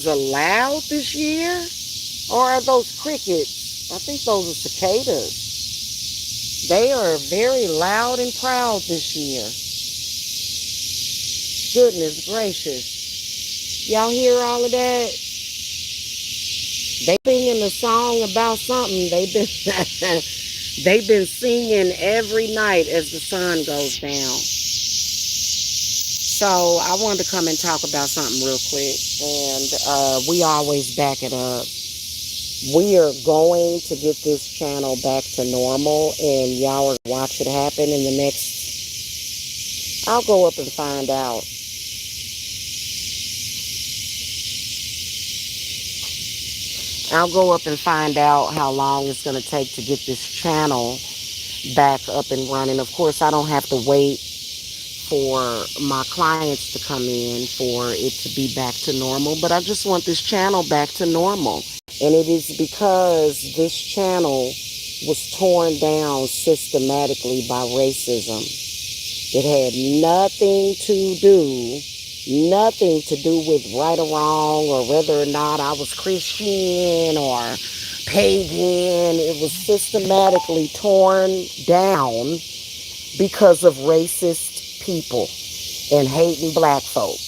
Is it loud this year? Or are those crickets? I think those are cicadas. They are very loud and proud this year. Goodness gracious. Y'all hear all of that? They singing a song about something. They've been singing every night as the sun goes down. So I wanted to come and talk about something real quick, and we always back it up. We are going to get this channel back to normal, and y'all are watch it happen in the next. I'll go up and find out. I'll go up and find out how long it's going to take to get this channel back up and running. Of course, I don't have to wait for my clients to come in for it to be back to normal, but I just want this channel back to normal. And it is because this channel was torn down systematically by racism. It had nothing to do with right or wrong or whether or not I was Christian or pagan. It was systematically torn down because of racist people and hating black folk.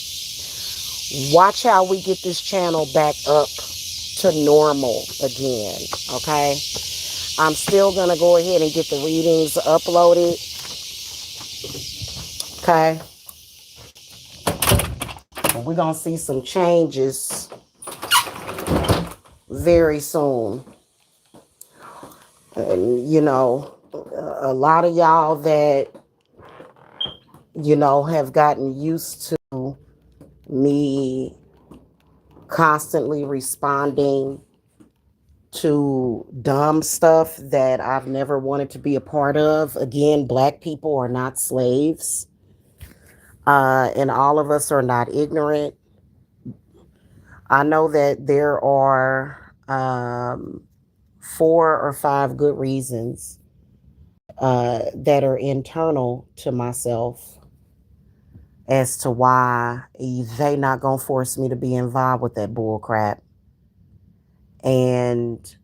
Watch how we get this channel back up to normal again, okay? I'm still going to go ahead and get the readings uploaded, okay? But we're going to see some changes very soon. And, a lot of y'all that, have gotten used to me constantly responding to dumb stuff that I've never wanted to be a part of. Again, black people are not slaves. And all of us are not ignorant. I know that there are 4 or 5 good reasons that are internal to myself as to why they not gonna force me to be involved with that bull crap. And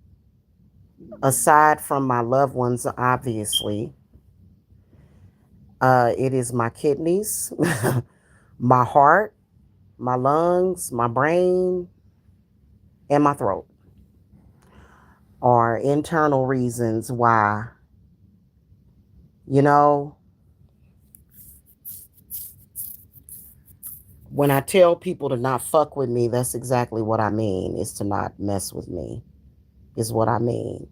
aside from my loved ones, obviously, it is my kidneys, my heart, my lungs, my brain, and my throat are internal reasons why, when I tell people to not fuck with me, that's exactly what I mean, is to not mess with me, is what I mean.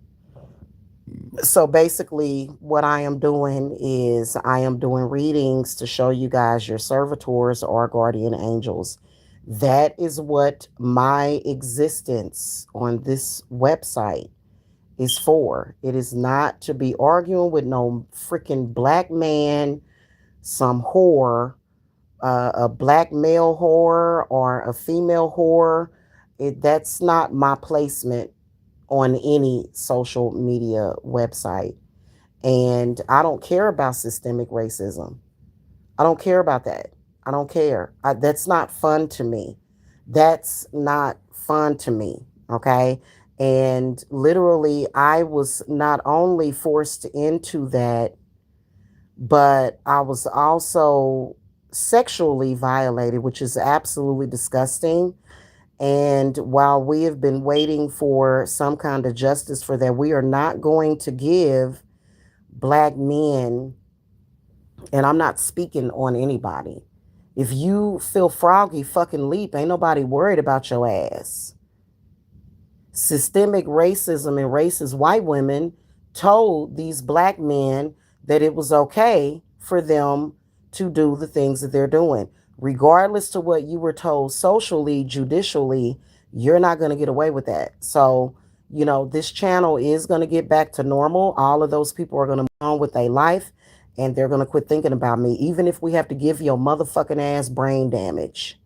So basically, what I am doing is I am doing readings to show you guys your servitors or guardian angels. That is what my existence on this website is for. It is not to be arguing with no freaking black man, some whore, a black male whore or a female whore. That's not my placement on any social media website. And I don't care about systemic racism. I don't care about that. I don't care. That's not fun to me. That's not fun to me. Okay. And literally, I was not only forced into that, but I was also sexually violated, which is absolutely disgusting. And while we have been waiting for some kind of justice for that, we are not going to give black men, and I'm not speaking on anybody. If you feel froggy, fucking leap. Ain't nobody worried about your ass. Systemic racism and racist white women told these black men that it was okay for them to do the things that they're doing. Regardless to what you were told socially, judicially, you're not going to get away with that. So, this channel is going to get back to normal. All of those people are going to move on with their life, and they're going to quit thinking about me, even if we have to give your motherfucking ass brain damage.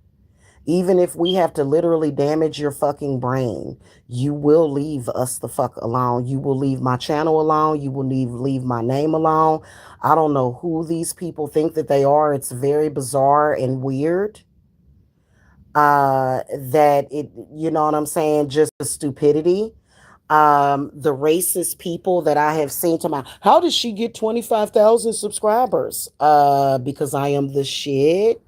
Even if we have to literally damage your fucking brain, you will leave us the fuck alone. You will leave my channel alone. You will leave my name alone. I don't know who these people think that they are. It's very bizarre and weird. That it, you know what I'm saying, just the stupidity, the racist people that I have seen to my, how did she get 25,000 subscribers? Because I am the shit.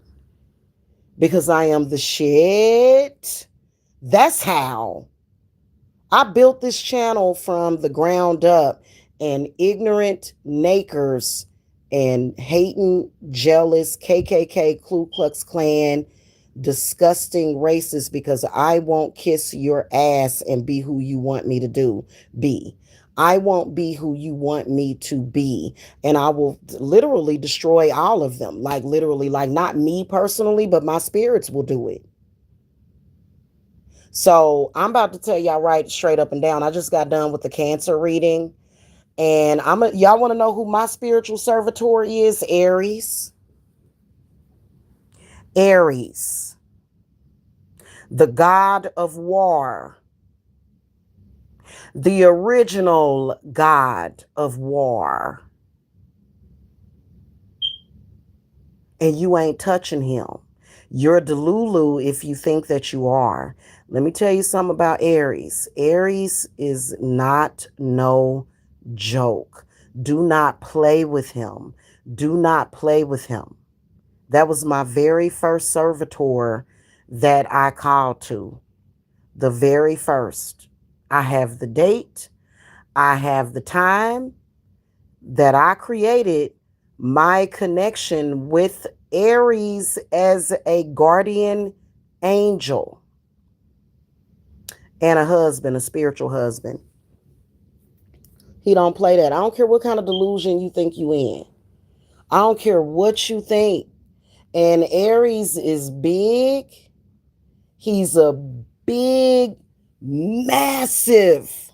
Because I am the shit. That's how. I built this channel from the ground up, and ignorant nakers and hating, jealous KKK, Ku Klux Klan, disgusting racist, because I won't kiss your ass and be who you want me to be. I won't be who you want me to be. And I will literally destroy all of them. Like, literally, like, not me personally, but my spirits will do it. So I'm about to tell y'all right straight up and down. I just got done with the cancer reading. And y'all want to know who my spiritual servitor is? Aries. Aries, the god of war, the original god of war. And you ain't touching him. You're a delulu if you think that you are. Let me tell you something about Aries. Aries is not no joke. Do not play with him. Do not play with him. That was my very first servitor that I called to. The very first. I have the date. I have the time that I created my connection with Aries as a guardian angel and a husband, a spiritual husband. He don't play that. I don't care what kind of delusion you think you in. I don't care what you think. And Aries is big. He's a big, massive.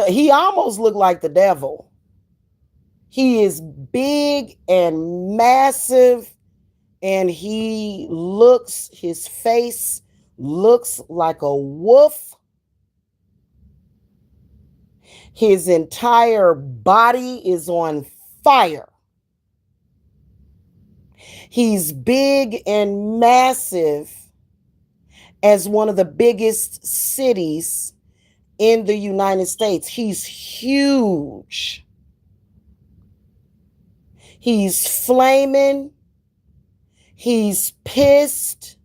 He almost looked like the devil. He is big and massive, and his face looks like a wolf. His entire body is on fire. He's big and massive as one of the biggest cities in the United States. He's huge. He's flaming. He's pissed.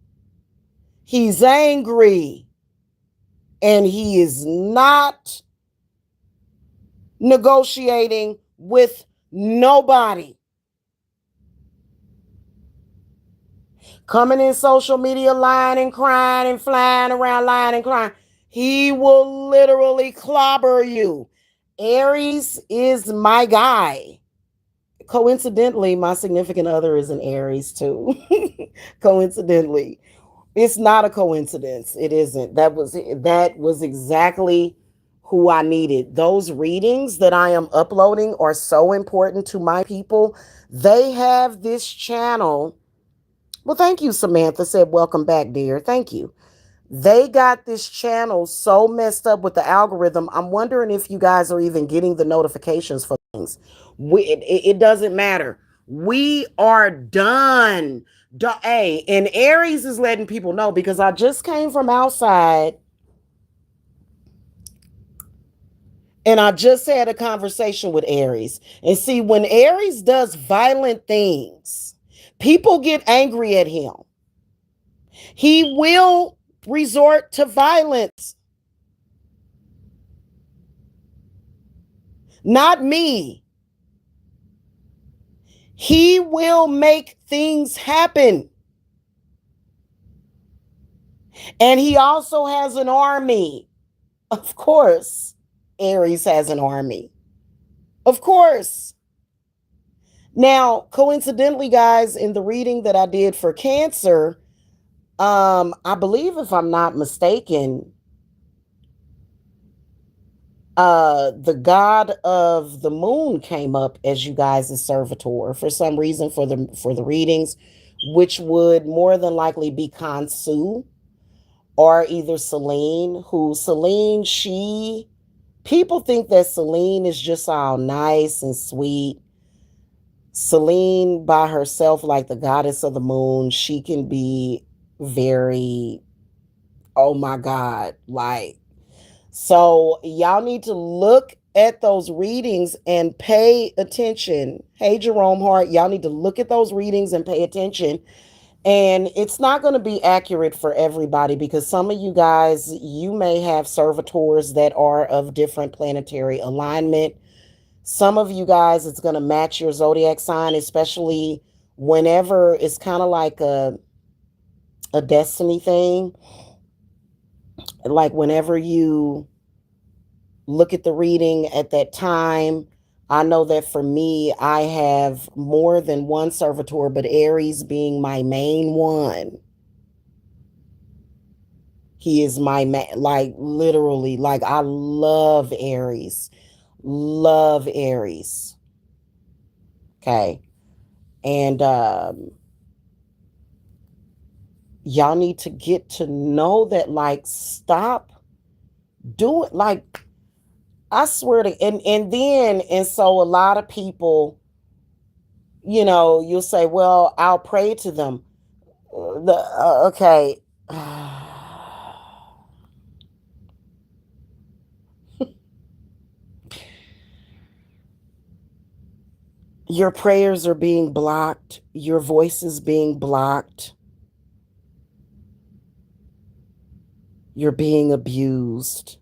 He's angry. And he is not negotiating with nobody. Coming in social media lying and crying and flying around lying and crying. He will literally clobber you. Aries is my guy. Coincidentally, my significant other is an Aries too. Coincidentally. It's not a coincidence. It isn't. That was exactly who I needed. Those readings that I am uploading are so important to my people. They have this channel. Well, thank you, Samantha said, welcome back, dear. Thank you. They got this channel so messed up with the algorithm. I'm wondering if you guys are even getting the notifications for things. It doesn't matter. We are done. Hey, and Aries is letting people know, because I just came from outside and I just had a conversation with Aries. And see, when Aries does violent things, people get angry at him. He will resort to violence. Not me. He will make things happen. And he also has an army. Of course, Aries has an army. Of course. Now, coincidentally, guys, in the reading that I did for Cancer, I believe, if I'm not mistaken, the god of the moon came up as you guys' servitor for some reason for the readings, which would more than likely be Kansu or either Celine. People think that Celine is just all nice and sweet. Celine by herself, like the goddess of the moon, she can be very, oh my God, like, so y'all need to look at those readings and pay attention. Hey, Jerome Hart, y'all need to look at those readings and pay attention. And it's not going to be accurate for everybody because some of you guys, you may have servitors that are of different planetary alignment. Some of you guys, it's going to match your zodiac sign, especially whenever it's kind of like a destiny thing. Like whenever you look at the reading at that time, I know that for me, I have more than one servitor, but Aries being my main one. He is my man, like literally, like I love Aries. Love Aries. Okay. And y'all need to get to know that, like, stop doing, like, I swear to, and so a lot of people, you'll say, well, I'll pray to them. Okay. Your prayers are being blocked, your voice is being blocked, you're being abused,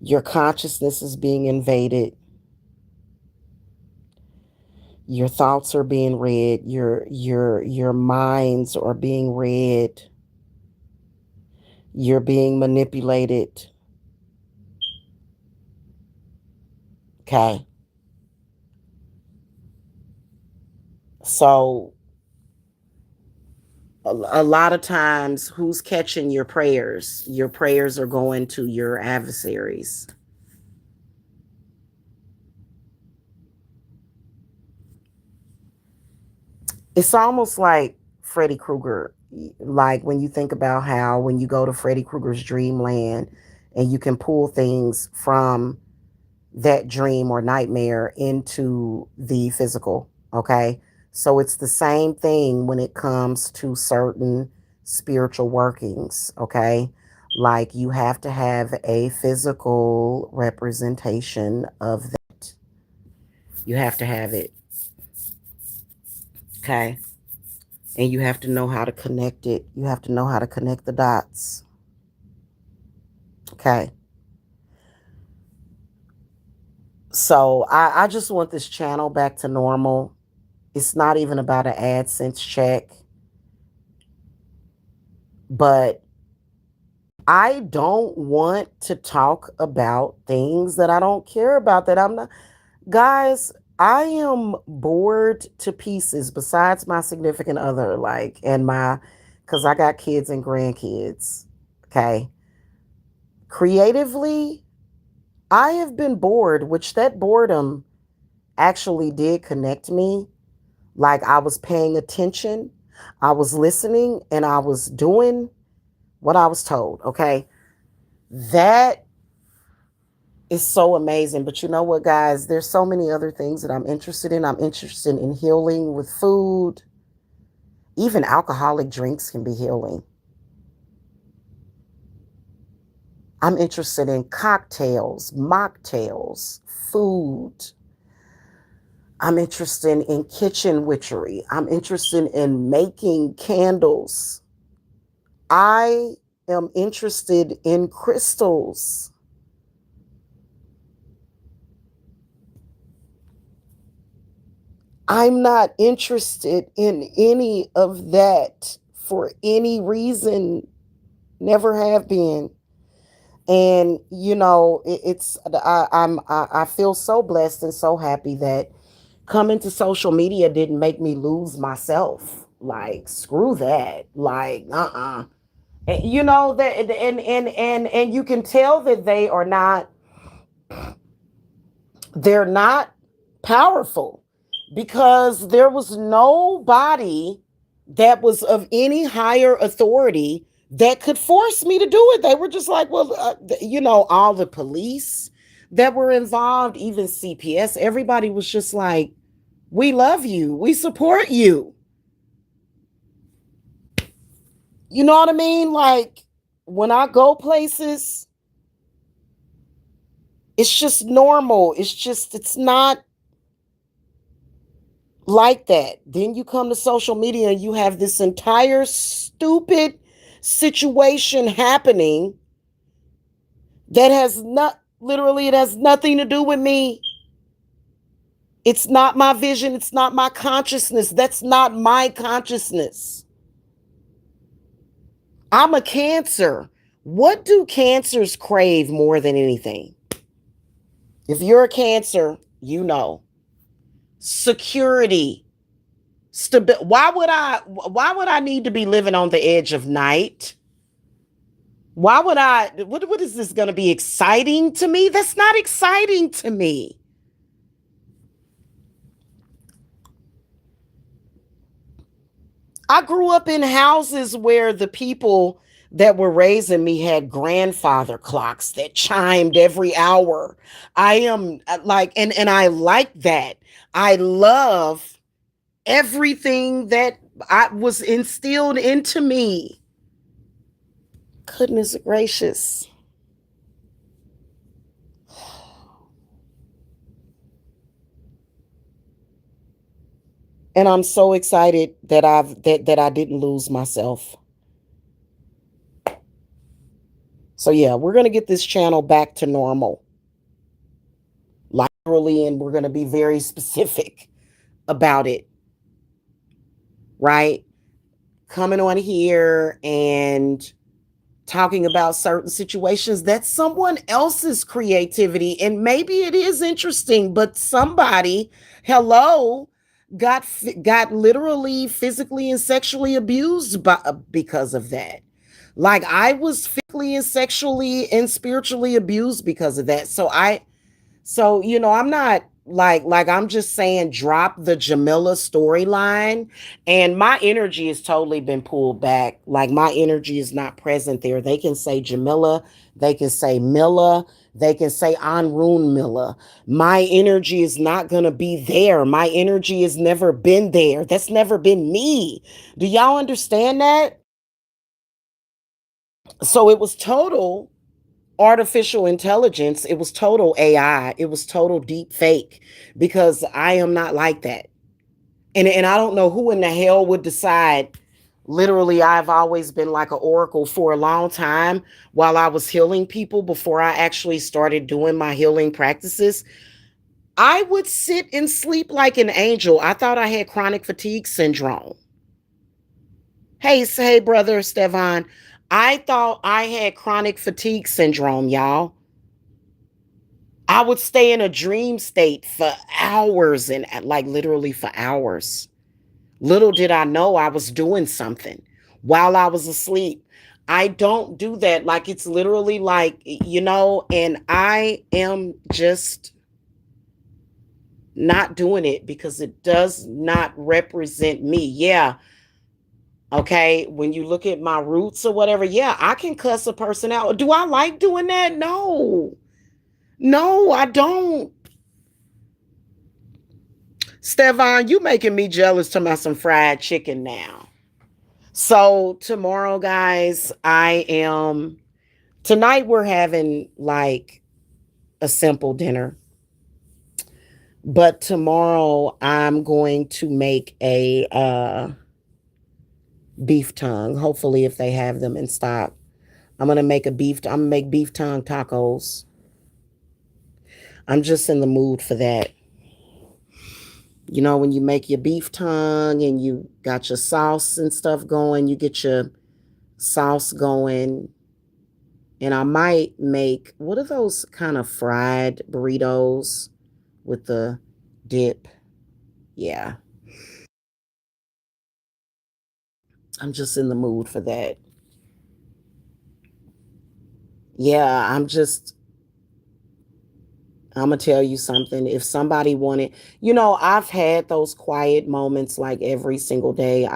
your consciousness is being invaded, your thoughts are being read, your minds are being read, you're being manipulated. Okay. So a lot of times, who's catching your prayers? Your prayers are going to your adversaries. It's almost like Freddy Krueger. Like when you think about how when you go to Freddy Krueger's dreamland and you can pull things from that dream or nightmare into the physical. Okay. So it's the same thing when it comes to certain spiritual workings. Okay. Like you have to have a physical representation of that. You have to have it. Okay. And you have to know how to connect it. You have to know how to connect the dots. Okay. So I just want this channel back to normal. It's not even about an AdSense check, but I don't want to talk about things that I don't care about, that I'm not. Guys, I am bored to pieces besides my significant other, like, and because I got kids and grandkids. Okay. Creatively, I have been bored, which that boredom actually did connect me. Like I was paying attention, I was listening, and I was doing what I was told. Okay. That is so amazing. But you know what, guys? There's so many other things that I'm interested in. I'm interested in healing with food. Even alcoholic drinks can be healing. I'm interested in cocktails, mocktails, food. I'm interested in kitchen witchery. I'm interested in making candles. I am interested in crystals. I'm not interested in any of that for any reason, never have been. And I feel so blessed and so happy that coming to social media didn't make me lose myself. Like screw that. Like And, that, and you can tell that they're not powerful because there was nobody that was of any higher authority that could force me to do it. They were just like, well, all the police that were involved, even CPS, everybody was just like, we love you, we support you. You know what I mean? Like when I go places, it's just normal. It's not like that. Then you come to social media and you have this entire stupid situation happening that has not literally, it has nothing to do with me. It's not my vision. It's not my consciousness. That's not my consciousness. I'm a Cancer. What do Cancers crave more than anything? If you're a Cancer, you know. Security. Why would I need to be living on the edge of night? Why would I what is this going to be exciting to me? That's not exciting to me. I grew up in houses where the people that were raising me had grandfather clocks that chimed every hour. I am like and I like that. I love everything that I was instilled into me. Goodness gracious. And I'm so excited that I didn't lose myself. So yeah, we're going to get this channel back to normal. Literally, and we're going to be very specific about it, right? Coming on here and talking about certain situations, that's someone else's creativity, and maybe it is interesting, but somebody, hello, got literally physically and sexually abused because of that. Like I was physically and sexually and spiritually abused because of that. So, I'm not like I'm just saying drop the Jamila storyline, and my energy has totally been pulled back. Like my energy is not present there. They can say Jamila, they can say Milla, they can say Anrun Milla. My energy is not going to be there. My energy has never been there. That's never been me. Do y'all understand that? So it was total artificial intelligence. It was total AI. It was total deep fake, because I am not like that. And I don't know who in the hell would decide. Literally, I've always been like an oracle for a long time while I was healing people before I actually started doing my healing practices. I would sit and sleep like an angel. I thought I had chronic fatigue syndrome. Hey, brother Stevan. I thought I had chronic fatigue syndrome, y'all. I would stay in a dream state for hours, and like literally for hours. Little did I know I was doing something while I was asleep. I don't do that. Like it's literally like, and I am just not doing it because it does not represent me. Yeah. Okay. When you look at my roots or whatever, yeah, I can cuss a person out. Do I like doing that? No. No, I don't. Stefan, you making me jealous to my some fried chicken now. So tomorrow, guys, tonight we're having like a simple dinner. But tomorrow I'm going to make a beef tongue. Hopefully if they have them in stock. I'm gonna make beef tongue tacos. I'm just in the mood for that. When you make your beef tongue and you got your sauce and stuff going, you get your sauce going. And I might make, what are those kind of fried burritos with the dip? Yeah, I'm just in the mood for that. Yeah, I'm gonna tell you something. If somebody wanted, I've had those quiet moments like every single day.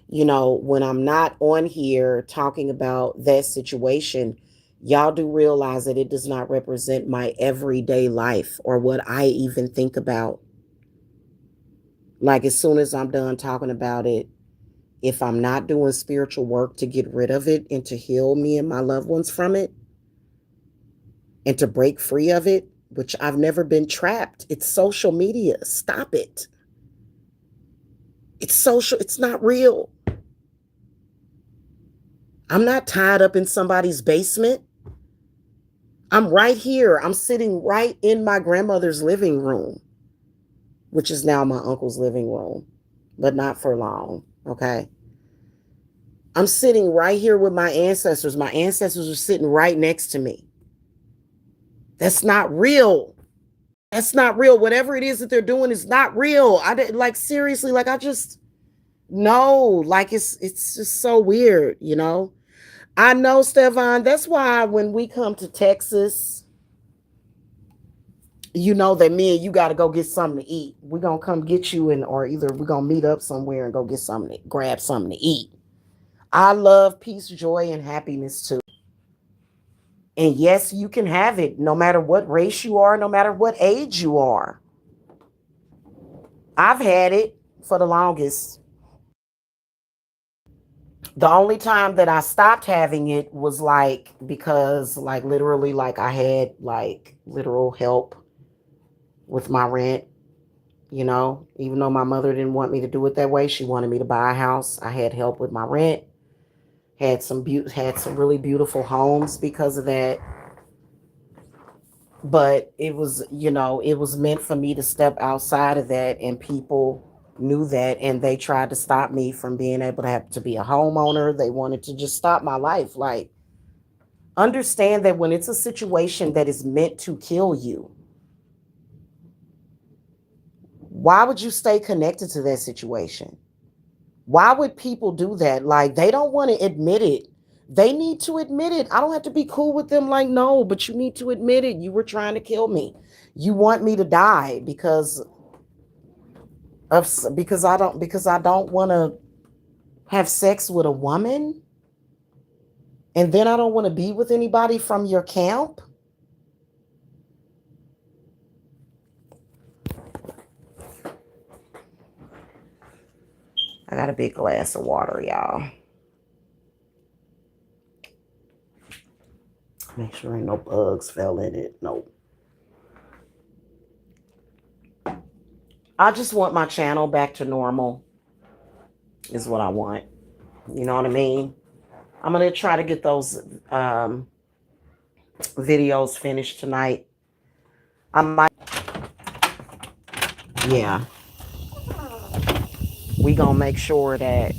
When I'm not on here talking about that situation, y'all do realize that it does not represent my everyday life or what I even think about. Like as soon as I'm done talking about it, If I'm not doing spiritual work to get rid of it and to heal me and my loved ones from it and to break free of it, which I've never been trapped. It's social media. Stop it. It's social. It's not real. I'm not tied up in somebody's basement. I'm right here. I'm sitting right in my grandmother's living room, which is now my uncle's living room, but not for long. Okay. I'm sitting right here with my ancestors. My ancestors are sitting right next to me. That's not real. That's not real. Whatever it is that they're doing is not real. I didn't like seriously, like I just no, like it's just so weird, you know. I know, Stefan. That's why when we come to Texas, you know that me and you got to go get something to eat. We're gonna come get you, and or either we're gonna meet up somewhere and go get something, to, grab something to eat. I love peace, joy, and happiness too. And yes, you can have it no matter what race you are, no matter what age you are. I've had it for the longest. The only time that I stopped having it was like because like literally like I had like literal help with my rent, you know, even though my mother didn't want me to do it that way, she wanted me to buy a house. I had help with my rent, had some really beautiful homes because of that. But it was, you know, it was meant for me to step outside of that, and people knew that, and they tried to stop me from being able to have to be a homeowner. They wanted to just stop my life. Like, understand that when it's a situation that is meant to kill you, why would you stay connected to that situation? Why would people do that? Like, they don't want to admit it. They need to admit it. I don't have to be cool with them, like, no, but you need to admit it. You were trying to kill me. You want me to die because I don't want to have sex with a woman, and then I don't want to be with anybody from your camp. I got a big glass of water, y'all. Make sure ain't no bugs fell in it. Nope. I just want my channel back to normal, is what I want. You know what I mean? I'm going to try to get those videos finished tonight. I might, yeah. We going to make sure that,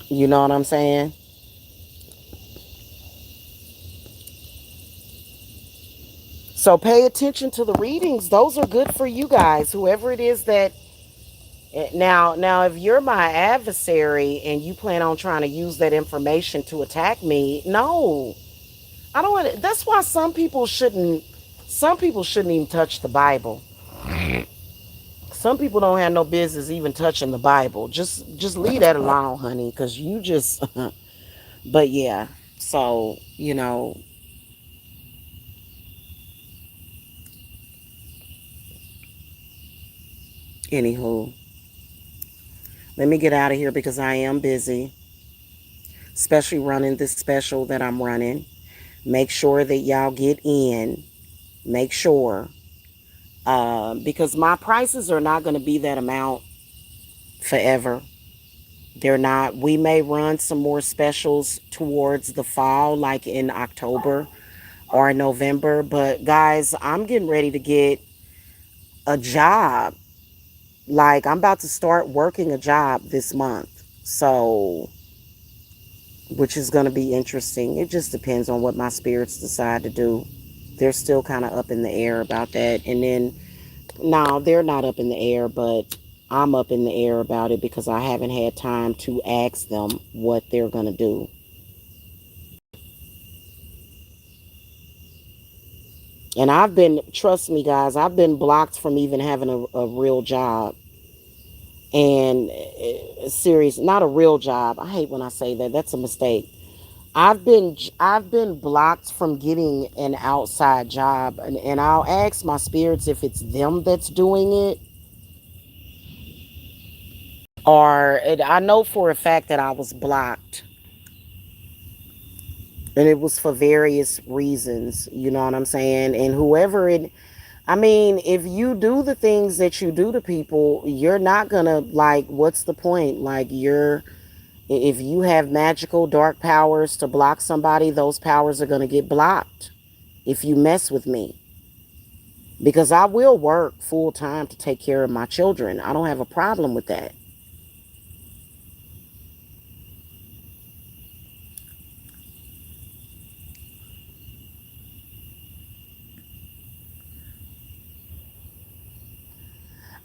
you know what I'm saying? So pay attention to the readings. Those are good for you guys, whoever it is that now if you're my adversary and you plan on trying to use that information to attack me, no. I don't want to, that's why some people shouldn't even touch the Bible. Some people don't have no business even touching the Bible. Just leave that alone, honey, cuz you just but yeah. So, you know, anywho, let me get out of here because I am busy, especially running this special that I'm running. Make sure that y'all get in. Make sure. Because my prices are not going to be that amount forever. They're not. We may run some more specials towards the fall, like in October or November. But guys, I'm getting ready to get a job. Like, I'm about to start working a job this month. So, which is going to be interesting. It just depends on what my spirits decide to do. They're still kind of up in the air about that. And then, no, they're not up in the air, but I'm up in the air about it because I haven't had time to ask them what they're going to do. And trust me, guys, I've been blocked from even having a real job. And serious, not a real job. I hate when I say that. That's a mistake. I've been blocked from getting an outside job, and I'll ask my spirits if it's them that's doing it. Or I know for a fact that I was blocked, and it was for various reasons. You know what I'm saying? And whoever it, I mean, if you do the things that you do to people, you're not gonna like. What's the point? Like if you have magical dark powers to block somebody, those powers are gonna get blocked if you mess with me. Because I will work full time to take care of my children. I don't have a problem with that.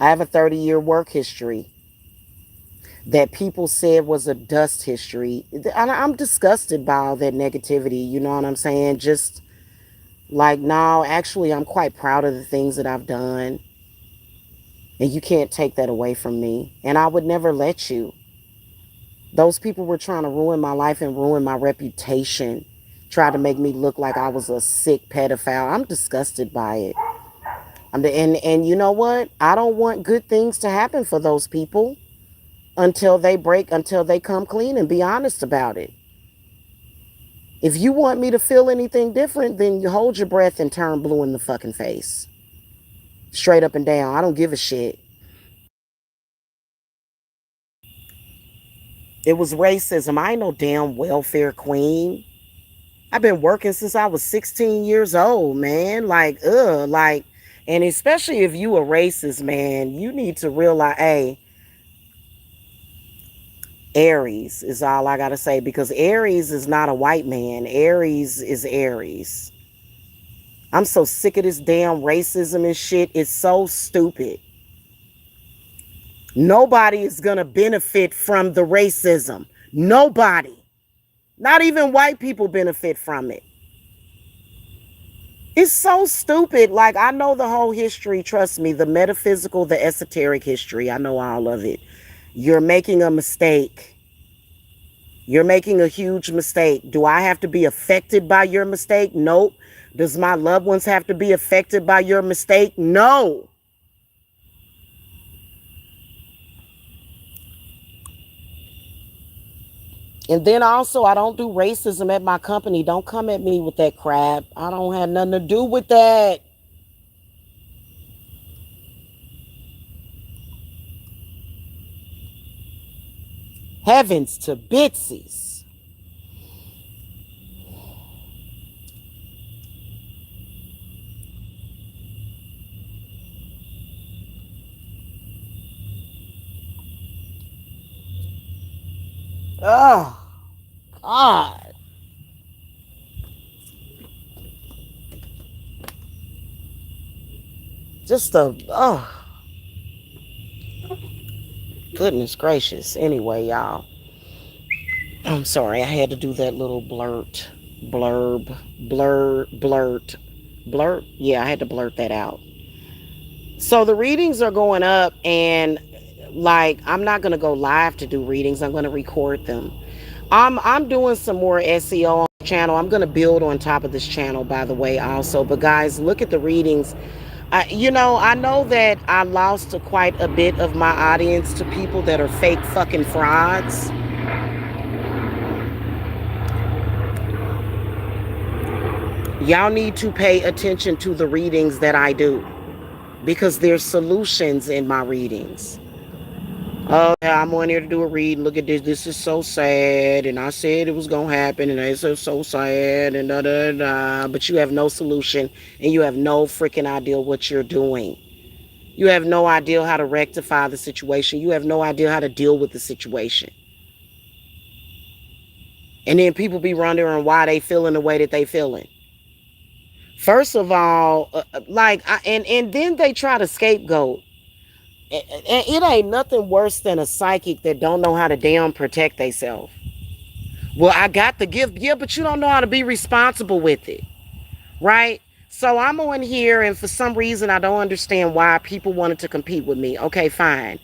I have a 30-year work history that people said was a dust history. I'm disgusted by all that negativity. You know what I'm saying? Just like, no, actually, I'm quite proud of the things that I've done. And you can't take that away from me. And I would never let you. Those people were trying to ruin my life and ruin my reputation. Tried to make me look like I was a sick pedophile. I'm disgusted by it. And you know what? I don't want good things to happen for those people until they come clean and be honest about it. If you want me to feel anything different, then you hold your breath and turn blue in the fucking face. Straight up and down. I don't give a shit. It was racism. I ain't no damn welfare queen. I've been working since I was 16 years old, man. And especially if you a racist, man, you need to realize, hey, Aries is all I gotta say, because Aries is not a white man. Aries is Aries. I'm so sick of this damn racism and shit. It's so stupid. Nobody is gonna benefit from the racism. Nobody. Not even white people benefit from it. It's so stupid. Like, I know the whole history, trust me, the metaphysical, the esoteric history. I know all of it. You're making a mistake. You're making a huge mistake. Do I have to be affected by your mistake? Nope. Does my loved ones have to be affected by your mistake? No. And then also, I don't do racism at my company. Don't come at me with that crap. I don't have nothing to do with that. Heavens to bitsies. Oh, God. Just goodness gracious. Anyway, y'all. I'm sorry. I had to do that little blurt. Yeah, I had to blurt that out. So the readings are going up, and like, I'm not going to go live to do readings. I'm going to record them. I'm doing some more SEO on the channel. I'm going to build on top of this channel, by the way, also. But guys, look at the readings. I know that I lost quite a bit of my audience to people that are fake fucking frauds. Y'all need to pay attention to the readings that I do, because there's solutions in my readings. Oh, yeah, I'm on here to do a read. Look at this. This is so sad. And I said it was going to happen. And it's so sad. And da da da. But you have no solution. And you have no freaking idea what you're doing. You have no idea how to rectify the situation. You have no idea how to deal with the situation. And then people be wondering why they feeling the way that they feeling. First of all, and then they try to scapegoat. And it ain't nothing worse than a psychic that don't know how to damn protect themselves. Well, I got the gift. Yeah, but you don't know how to be responsible with it. Right? So I'm on here, and for some reason, I don't understand why people wanted to compete with me. Okay, fine.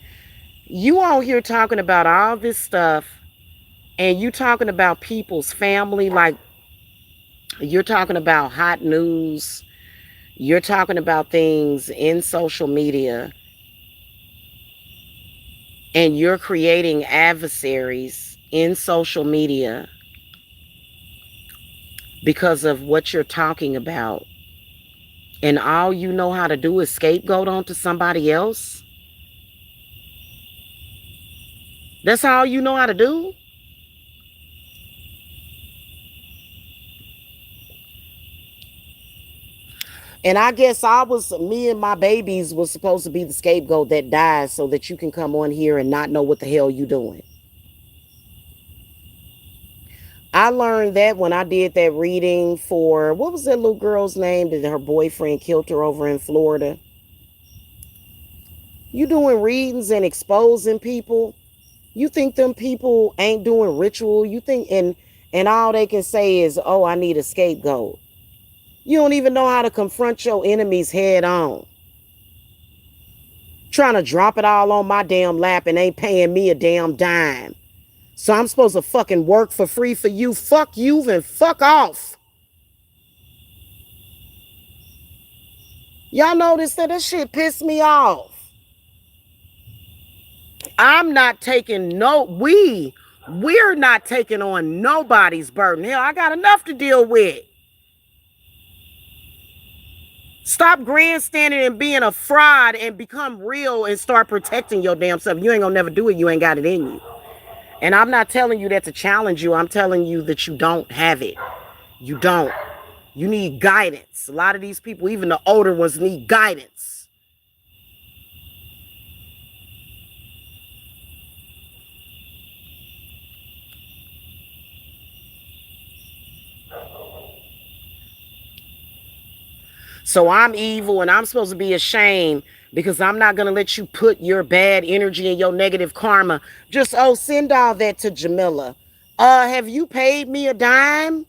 You on here talking about all this stuff, and you talking about people's family, like you're talking about hot news. You're talking about things in social media, and you're creating adversaries in social media because of what you're talking about, and all you know how to do is scapegoat onto somebody else, that's all you know how to do. And I guess me and my babies was supposed to be the scapegoat that dies so that you can come on here and not know what the hell you doing. I learned that when I did that reading for, what was that little girl's name that her boyfriend killed her over in Florida? You doing readings and exposing people? You think them people ain't doing ritual? You think, and all they can say is, "Oh, I need a scapegoat." You don't even know how to confront your enemies head on. Trying to drop it all on my damn lap and ain't paying me a damn dime. So I'm supposed to fucking work for free for you? Fuck you and fuck off. Y'all notice that this shit pissed me off. I'm not taking we're not taking on nobody's burden. Hell, I got enough to deal with. Stop grandstanding and being a fraud and become real and start protecting your damn self. You ain't gonna never do it. You ain't got it in you. And I'm not telling you that to challenge you. I'm telling you that you don't have it. You don't. You need guidance. A lot of these people, even the older ones, need guidance. So I'm evil and I'm supposed to be ashamed because I'm not going to let you put your bad energy and your negative karma. Just, send all that to Jamila. Have you paid me a dime?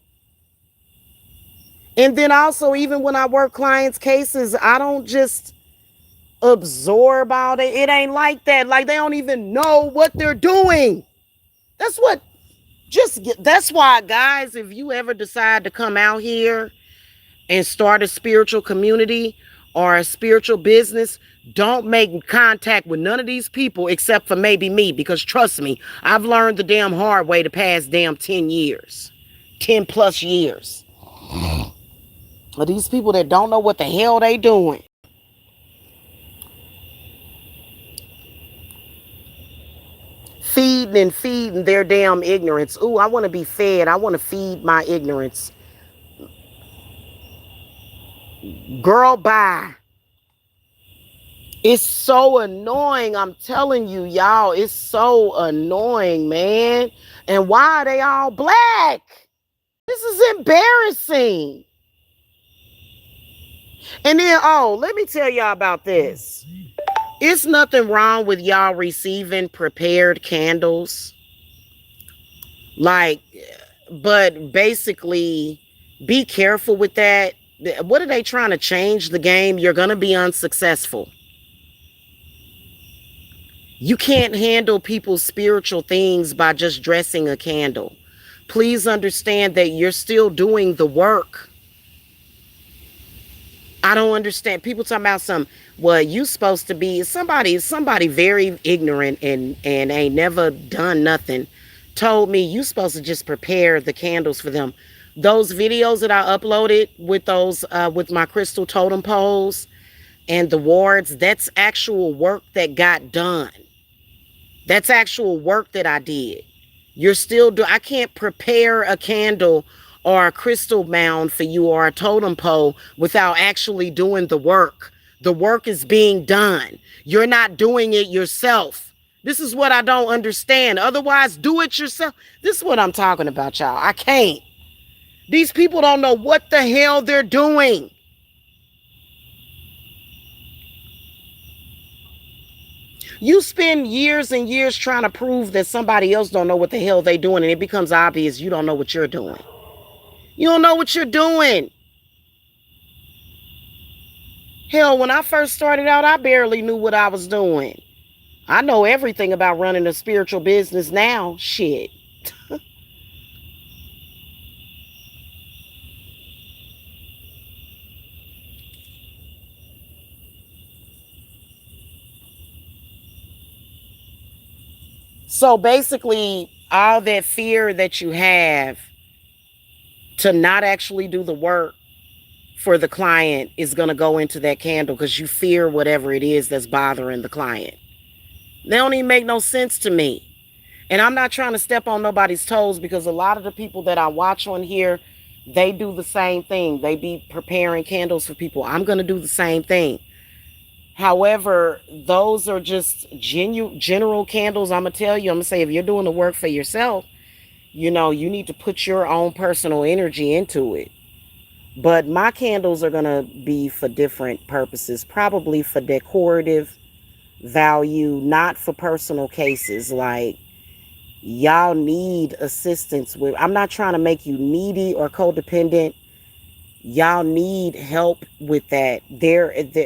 And then also, even when I work clients' cases, I don't just absorb all that. It ain't like that. Like, they don't even know what they're doing. That's what, that's why, guys, if you ever decide to come out here and start a spiritual community or a spiritual business, don't make contact with none of these people except for maybe me, because trust me, I've learned the damn hard way the past damn 10 years, 10 plus years. Of these people that don't know what the hell they doing. Feeding their damn ignorance. Ooh, I want to be fed. I want to feed my ignorance. Girl, bye. It's so annoying. I'm telling you, y'all, it's so annoying, man. And why are they all black? This is embarrassing. And then, let me tell y'all about this. It's nothing wrong with y'all receiving prepared candles. Like, but basically, be careful with that. What are they trying to change the game? You're going to be unsuccessful. You can't handle people's spiritual things by just dressing a candle. Please understand that you're still doing the work. I don't understand. People talking about well, you supposed to be somebody very ignorant and ain't never done nothing told me you supposed to just prepare the candles for them. Those videos that I uploaded with my crystal totem poles and the wards, that's actual work that got done. That's actual work that I did. I can't prepare a candle or a crystal mound for you or a totem pole without actually doing the work. The work is being done. You're not doing it yourself. This is what I don't understand. Otherwise, do it yourself. This is what I'm talking about, y'all. I can't. These people don't know what the hell they're doing. You spend years and years trying to prove that somebody else don't know what the hell they doing, and it becomes obvious you don't know what you're doing. You don't know what you're doing. Hell, when I first started out, I barely knew what I was doing. I know everything about running a spiritual business now. Shit. So basically, all that fear that you have to not actually do the work for the client is going to go into that candle because you fear whatever it is that's bothering the client. They don't even make no sense to me. And I'm not trying to step on nobody's toes because a lot of the people that I watch on here, they do the same thing. They be preparing candles for people. I'm going to do the same thing. However, those are just general candles. I'm going to tell you, I'm going to say if you're doing the work for yourself, you need to put your own personal energy into it. But my candles are going to be for different purposes, probably for decorative value, not for personal cases. Like, y'all need assistance with, I'm not trying to make you needy or codependent. Y'all need help with that.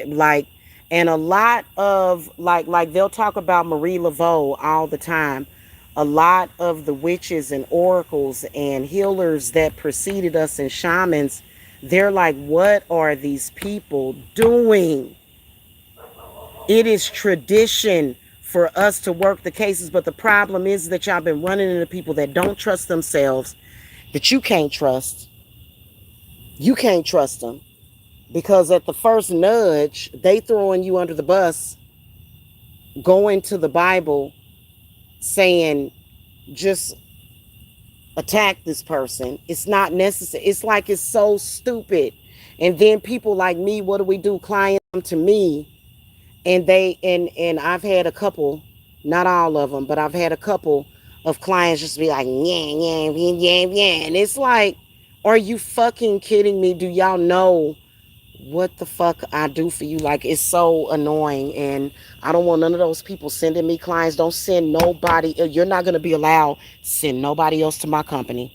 Like, and a lot of like they'll talk about Marie Laveau all the time. A lot of the witches and oracles and healers that preceded us and shamans, they're like, what are these people doing? It is tradition for us to work the cases, but the problem is that y'all been running into people that don't trust themselves, that you can't trust. You can't trust them because at the first nudge, they throwing you under the bus, going to the Bible, saying just attack this person. It's not necessary. It's like it's so stupid. And then people like me, what do we do? Clients come to me and I've had a couple, not all of them, but I've had a couple of clients just be like, yeah, yeah, yeah, yeah, yeah. And it's like, are you fucking kidding me? Do y'all know what the fuck I do for you? Like, it's so annoying. And I don't want none of those people sending me clients. Don't send nobody. You're not going to be allowed to send nobody else to my company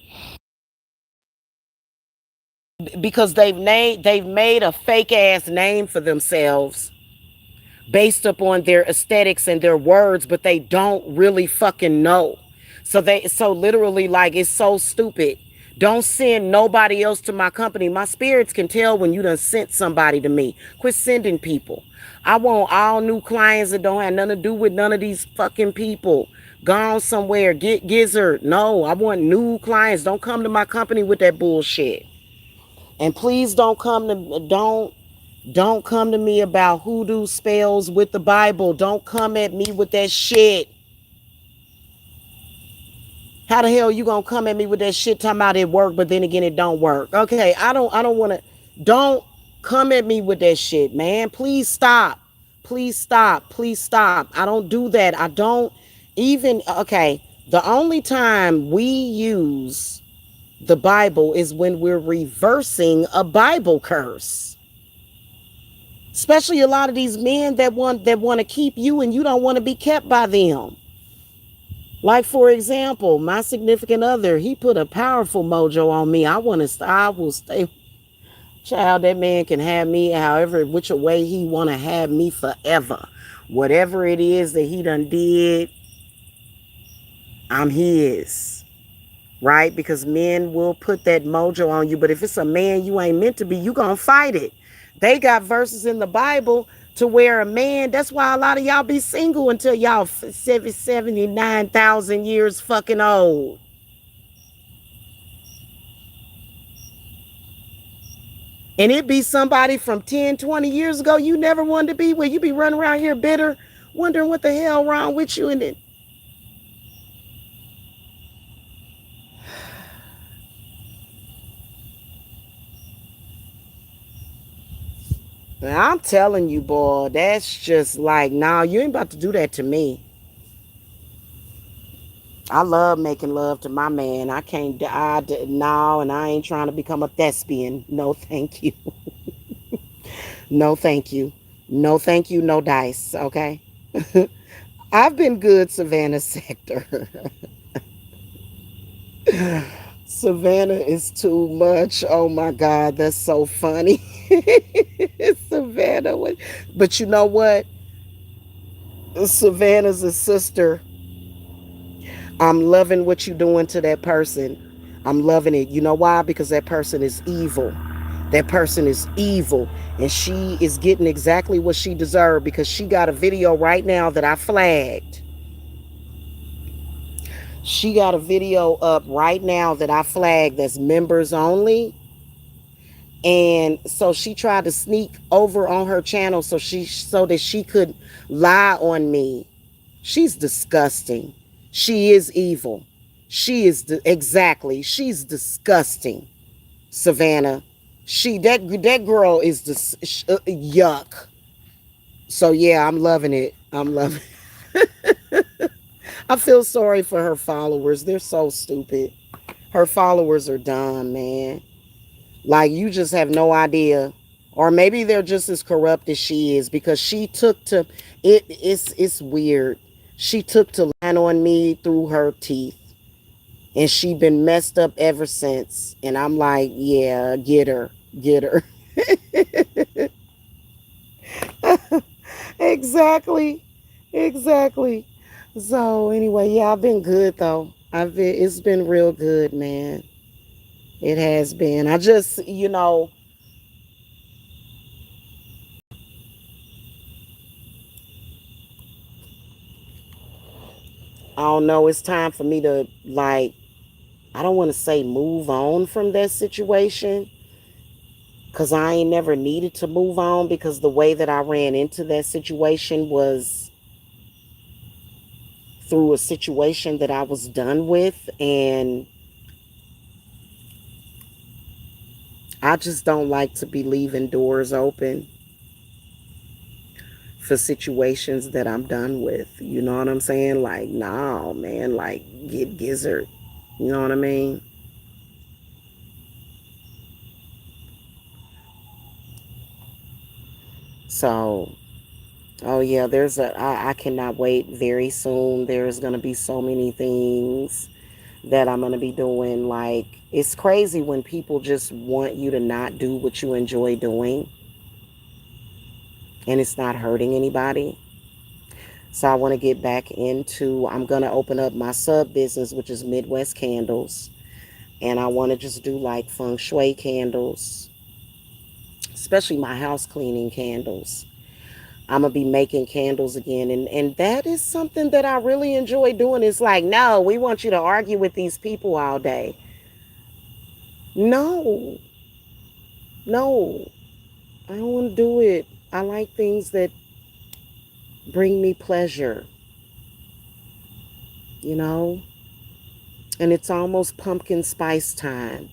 because they've made a fake ass name for themselves based upon their aesthetics and their words, but they don't really fucking know. So literally, like, it's so stupid. Don't send nobody else to my company. My spirits can tell when you done sent somebody to me. Quit sending people. I want all new clients that don't have nothing to do with none of these fucking people. Gone somewhere, get gizzard. No, I want new clients. Don't come to my company with that bullshit. And please don't come to me about hoodoo spells with the Bible. Don't come at me with that shit. How the hell you gonna come at me with that shit talking about it work, but then again it don't work? Okay, I don't wanna don't come at me with that shit, man. Please stop. Please stop. Please stop. I don't do that. I don't even okay. The only time we use the Bible is when we're reversing a Bible curse. Especially a lot of these men that want to keep you and you don't want to be kept by them. Like, for example, my significant other, he put a powerful mojo on me. I will stay. Child, that man can have me however, which way he want to have me forever. Whatever it is that he done did, I'm his. Right? Because men will put that mojo on you. But if it's a man you ain't meant to be, you gonna fight it. They got verses in the Bible to where a man, that's why a lot of y'all be single until y'all 79,000 years fucking old. And it be somebody from 10, 20 years ago you never wanted to be with. You be running around here bitter, wondering what the hell wrong with you. And then I'm telling you, boy, that's just like, nah, you ain't about to do that to me. I love making love to my man. I can't, no, and I ain't trying to become a thespian. No, thank you. No, thank you. No, thank you. No dice. Okay. I've been good, Savannah Sector. Savannah is too much. Oh my God, that's so funny. Savannah, but you know what? Savannah's a sister. I'm loving what you're doing to that person. I'm loving it. You know why? Because that person is evil. That person is evil. And she is getting exactly what she deserved because she got a video right now that I flagged. She got a video up right now that I flagged that's members only. And so she tried to sneak over on her channel so that she could lie on me. She's disgusting. She is evil. Exactly. She's disgusting. Savannah. That girl is yuck. So yeah, I'm loving it. I'm loving it. I feel sorry for her followers. They're so stupid. Her followers are dumb, man. Like, you just have no idea. Or maybe they're just as corrupt as she is, because she took to it's weird. She took to lying on me through her teeth. And she been messed up ever since. And I'm like, yeah, get her. Get her. Exactly. Exactly. So anyway, yeah, I've been good though. It's been real good, man. It has been. I just, I don't know, it's time for me to, like, I don't want to say move on from that situation, because I ain't never needed to move on, because the way that I ran into that situation was through a situation that I was done with. And I just don't like to be leaving doors open for situations that I'm done with. You know what I'm saying? Like, nah, man, like, get gizzard. You know what I mean? So, oh yeah, I cannot wait very soon. There's going to be so many things that I'm going to be doing. Like, it's crazy when people just want you to not do what you enjoy doing and it's not hurting anybody. So I want to get back into, I'm going to open up my sub business, which is Midwest Candles. And I want to just do like feng shui candles, especially my house cleaning candles. I'm going to be making candles again. And that is something that I really enjoy doing. It's like, no, we want you to argue with these people all day. No, no, I don't want to do it. I like things that bring me pleasure, you know? And it's almost pumpkin spice time.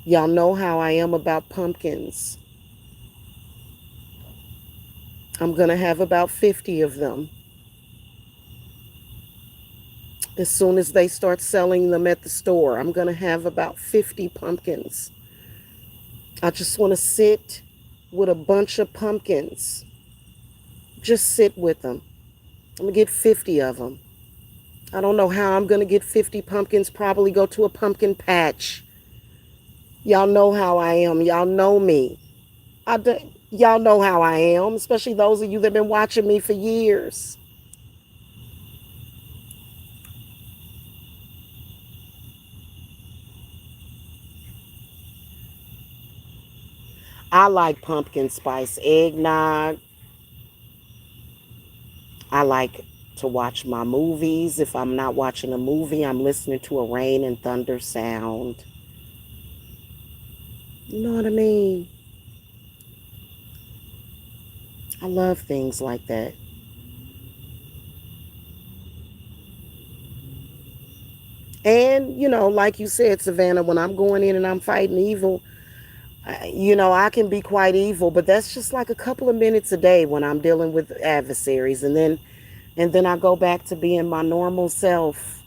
Y'all know how I am about pumpkins. I'm going to have about 50 of them. As soon as they start selling them at the store, I'm going to have about 50 pumpkins. I just want to sit with a bunch of pumpkins. Just sit with them. I'm going to get 50 of them. I don't know how I'm going to get 50 pumpkins. Probably go to a pumpkin patch. Y'all know how I am. Y'all know me. Y'all know how I am, especially those of you that have been watching me for years. I like pumpkin spice eggnog. I like to watch my movies. If I'm not watching a movie, I'm listening to a rain and thunder sound. You know what I mean? I love things like that. And, like you said, Savannah, when I'm going in and I'm fighting evil, I can be quite evil, but that's just like a couple of minutes a day when I'm dealing with adversaries. And then I go back to being my normal self.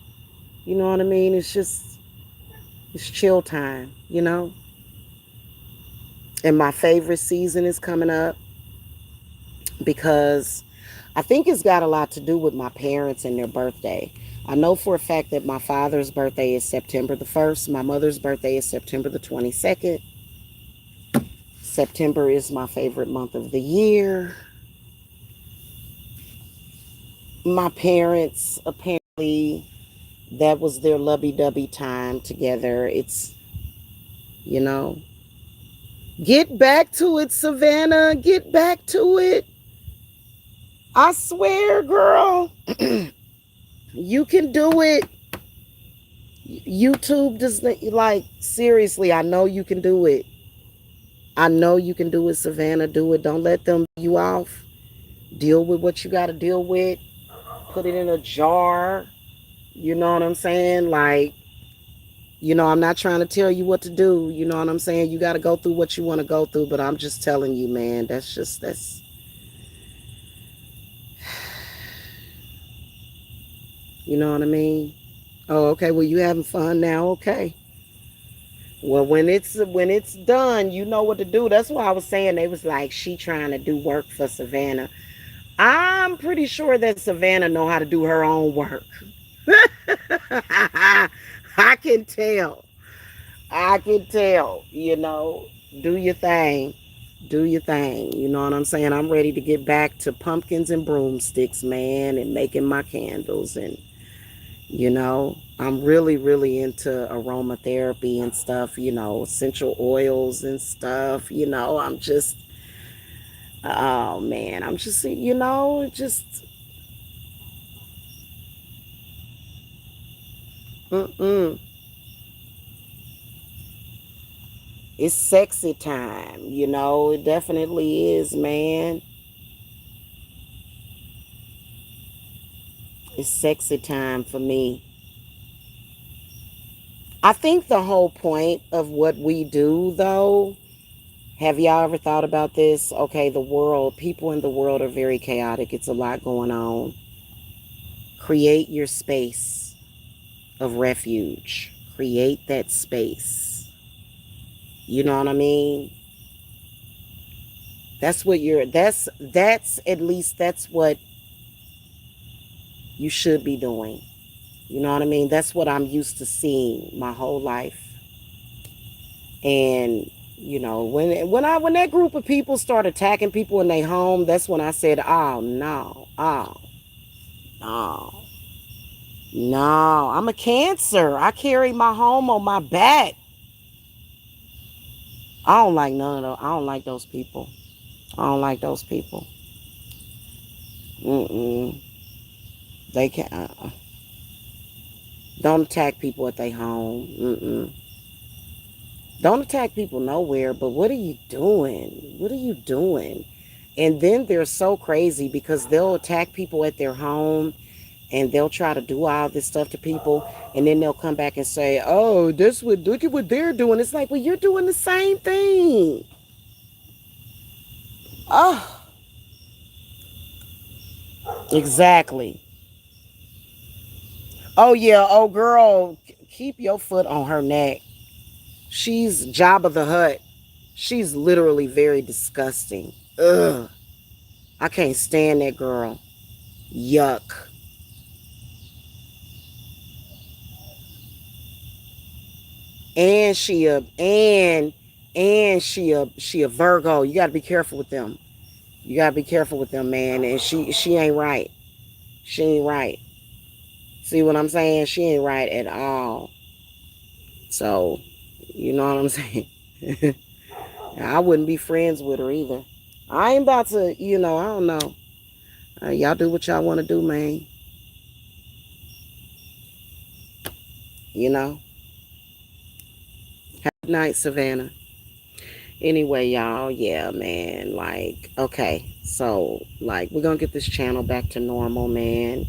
You know what I mean? It's chill time. And my favorite season is coming up, because I think it's got a lot to do with my parents and their birthday. I know for a fact that my father's birthday is September the 1st. My mother's birthday is September the 22nd. September is my favorite month of the year. My parents, apparently, that was their lovey-dovey time together. You know, get back to it, Savannah. Get back to it. I swear, girl, you can do it. YouTube does like seriously. I know you can do it. I know you can do it, Savannah. Do it. Don't let them you off. Deal with what you got to deal with. Put it in a jar. You know what I'm saying? Like, I'm not trying to tell you what to do. You know what I'm saying? You got to go through what you want to go through, but I'm just telling you, man, that's, you know what I mean? Oh, okay. Well, you having fun now? Okay. Well, when it's done, you know what to do. That's why I was saying they was like she trying to do work for Savannah. I'm pretty sure that Savannah know how to do her own work. I can tell. I can tell. Do your thing. Do your thing. You know what I'm saying? I'm ready to get back to pumpkins and broomsticks, man, and making my candles. And I'm really, really into aromatherapy and stuff, essential oils and stuff. I'm just, oh man, I'm just, just, mm-mm. It's sexy time, it definitely is, man. It's sexy time for me. I think the whole point of what we do, though, have y'all ever thought about this? Okay, people in the world are very chaotic. It's a lot going on. Create your space of refuge. Create that space. You know what I mean? That's at least that's what you should be doing. You know what I mean? That's what I'm used to seeing my whole life. And when that group of people start attacking people in their home, that's when I said, "Oh no, oh no, no! I'm a Cancer. I carry my home on my back. I don't like none of those. I don't like those people. I don't like those people. Mm-mm. They can't. Don't attack people at their home. Mm-mm. Don't attack people nowhere. But what are you doing? What are you doing?" And then they're so crazy because they'll attack people at their home and they'll try to do all this stuff to people, and then they'll come back and say, "Oh, look at what they're doing." It's like, well, you're doing the same thing. Oh, exactly. Oh yeah. Oh girl, keep your foot on her neck. She's Jabba the Hutt. She's literally very disgusting. Ugh. I can't stand that girl. Yuck. And she a Virgo. You got to be careful with them. You gotta be careful with them, man. And she ain't right. She ain't right. See what I'm saying? She ain't right at all. So, you know what I'm saying? I wouldn't be friends with her either. I ain't about to, I don't know. Y'all do what y'all want to do, man. You know? Have a good night, Savannah. Anyway, y'all, yeah, man. Like, okay. So, like, we're going to get this channel back to normal, man.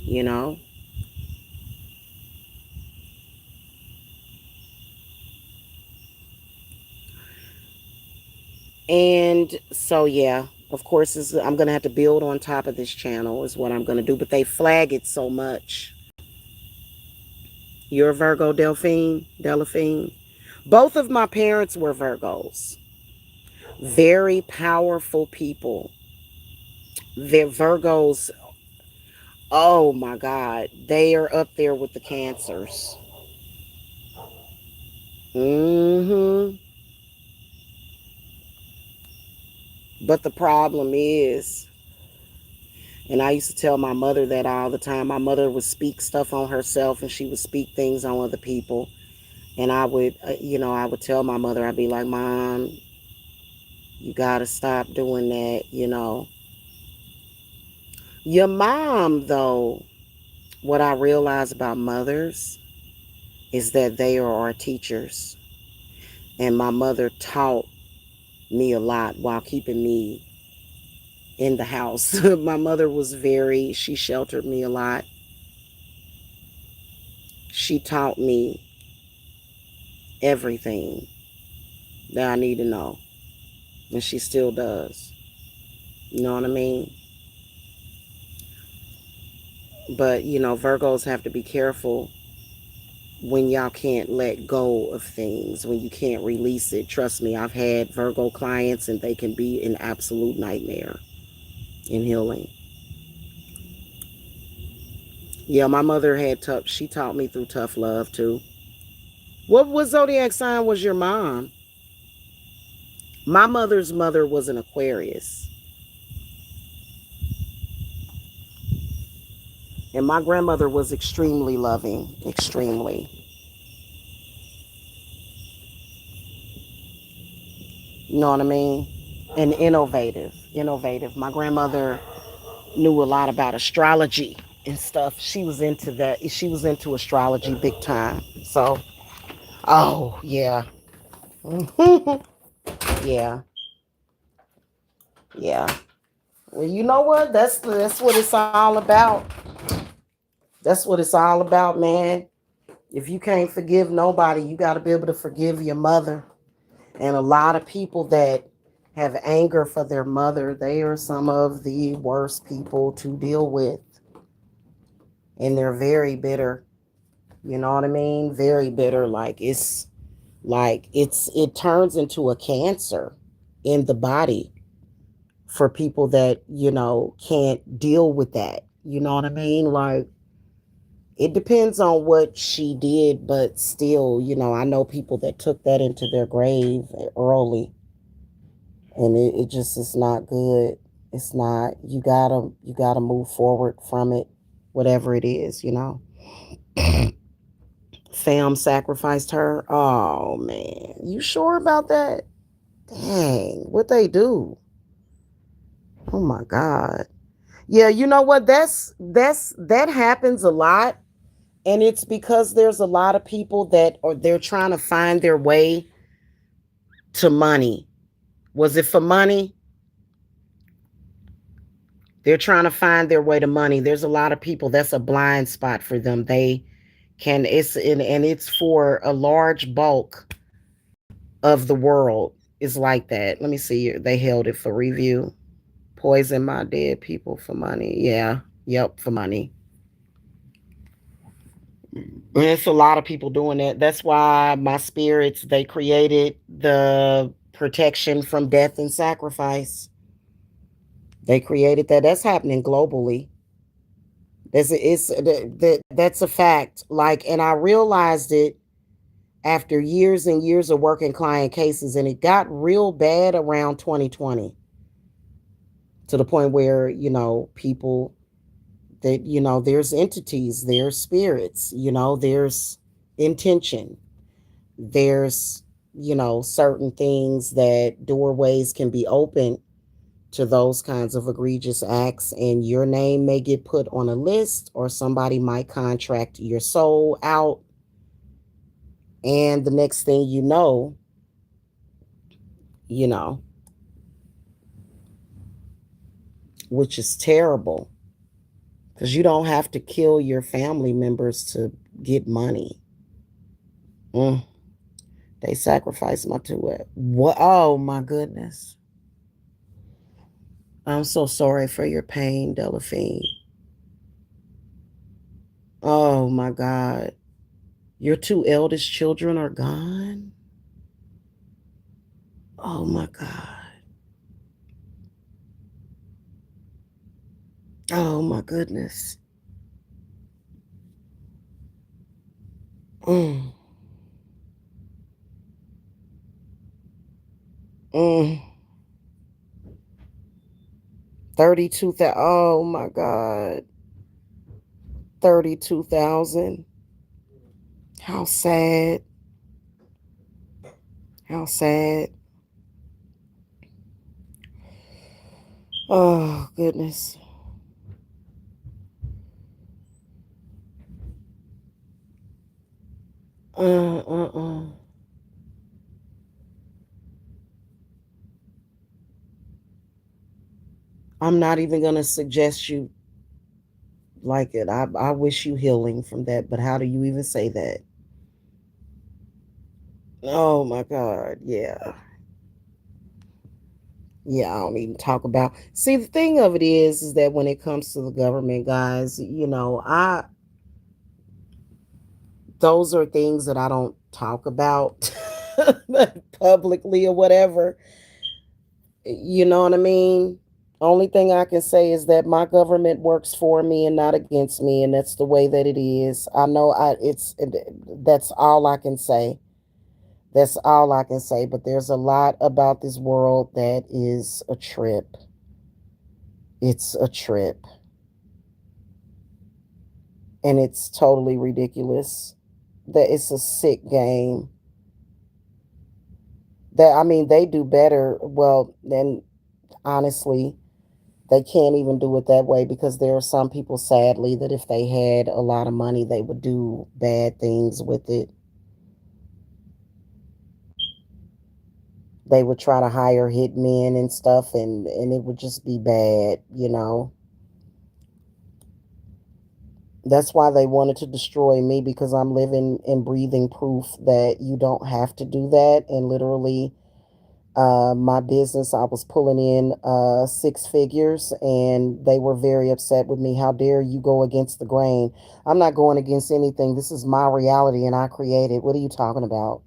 And so, yeah, of course, I'm going to have to build on top of this channel, is what I'm going to do. But they flag it so much. You're a Virgo, Delphine. Both of my parents were Virgos. Very powerful people. They're Virgos. Oh my God. They are up there with the Cancers. Mm-hmm. But the problem is, and I used to tell my mother that all the time. My mother would speak stuff on herself and she would speak things on other people. And I would tell my mother, I'd be like, "Mom, you got to stop doing that. Your mom, though, what I realize about mothers, is that they are our teachers. And my mother taught me a lot while keeping me in the house. My mother was she sheltered me a lot. She taught me everything that I need to know. And she still does. You know what I mean? But, Virgos have to be careful when y'all can't let go of things, when you can't release it. Trust me, I've had Virgo clients and they can be an absolute nightmare in healing. Yeah, my mother she taught me through tough love too. What zodiac sign was your mom? My mother's mother was an Aquarius. And my grandmother was extremely loving, extremely. You know what I mean? And innovative, innovative. My grandmother knew a lot about astrology and stuff. She was into that. She was into astrology big time. So, oh, yeah. Yeah. Yeah. Well, you know what? That's what it's all about. That's what it's all about, man. If you can't forgive nobody, you got to be able to forgive your mother. And a lot of people that have anger for their mother, they are some of the worst people to deal with. And they're very bitter. You know what I mean? Very bitter. It turns into a cancer in the body for people that, can't deal with that. You know what I mean? Like, it depends on what she did, but still, I know people that took that into their grave early, and it just is not good. It's not. You gotta move forward from it, whatever it is. Fam sacrificed her. Oh man, you sure about that? Dang, what they do? Oh my god. Yeah, you know what? That happens a lot, and it's because there's a lot of people that or they're trying to find their way to money. Was it for money? They're trying to find their way to money. There's a lot of people that's a blind spot for them. They can and it's for a large bulk of the world is like that. Let me see. They held it for review. Poison my dead people for money. Yeah. Yep, for money. It's a lot of people doing that. That's why my spirits, they created the protection from death and sacrifice. They created that. That's happening globally. That's a fact. Like, and I realized it after years and years of working client cases, and it got real bad around 2020 to the point where people that there's entities, there's spirits, there's intention, there's certain things that doorways can be open to those kinds of egregious acts, and your name may get put on a list, or somebody might contract your soul out, and the next thing you know which is terrible, because you don't have to kill your family members to get money. mm. They sacrificed my two. What? Oh my goodness. I'm so sorry for your pain, Delphine. Oh my God. Your two eldest children are gone? Oh my God. Oh my goodness. Mm, mm. 32,000. Oh my God. 32,000. How sad. How sad. Oh goodness. Uh, uh, uh. I'm not even gonna suggest you like it. I wish you healing from that, but how do you even say that? Oh my God. Yeah. Yeah, I don't even talk about. See, the thing of it is that when it comes to the government, guys, I those are things that I don't talk about publicly or whatever. You know what I mean? Only thing I can say is that my government works for me and not against me, and that's the way that it is. I know that's all I can say. That's all I can say, but there's a lot about this world that is a trip. It's a trip, and it's totally ridiculous. That it's a sick game. That I mean, they do better. Well, then honestly, they can't even do it that way because there are some people, sadly, that if they had a lot of money, they would do bad things with it. They would try to hire hitmen and stuff, and it would just be bad. That's why they wanted to destroy me, because I'm living and breathing proof that you don't have to do that. And literally, my business, I was pulling in six figures, and they were very upset with me. How dare you go against the grain? I'm not going against anything. This is my reality, and I created. What are you talking about?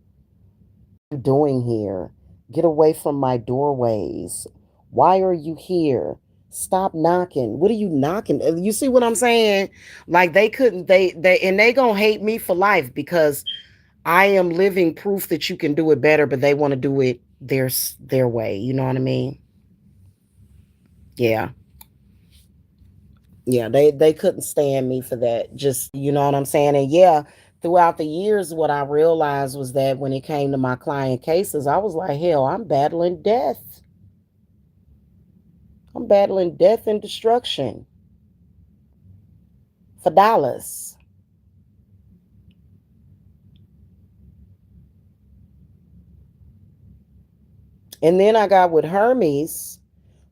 What are you doing here? Get away from my doorways. Why are you here? Stop knocking. What are you knocking? You see what I'm saying? Like they couldn't. They gonna hate me for life because I am living proof that you can do it better, but they want to do it their way. You know what I mean? Yeah. Yeah, they couldn't stand me for that. Just, you know what I'm saying? And yeah, throughout the years what I realized was that when it came to my client cases, I was like, hell, I'm battling death. I'm battling death and destruction for dollars. And then I got with Hermes,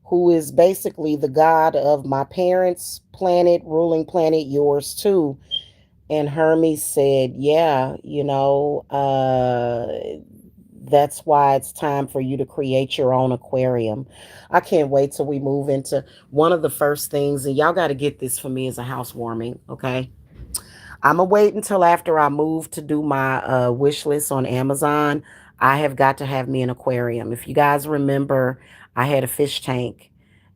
who is basically the god of my parents' planet, ruling planet, yours too. And Hermes said, yeah, that's why it's time for you to create your own aquarium. I can't wait till we move into one of the first things. And y'all got to get this for me as a housewarming, okay? I'm going to wait until after I move to do my wish list on Amazon. I have got to have me an aquarium. If you guys remember, I had a fish tank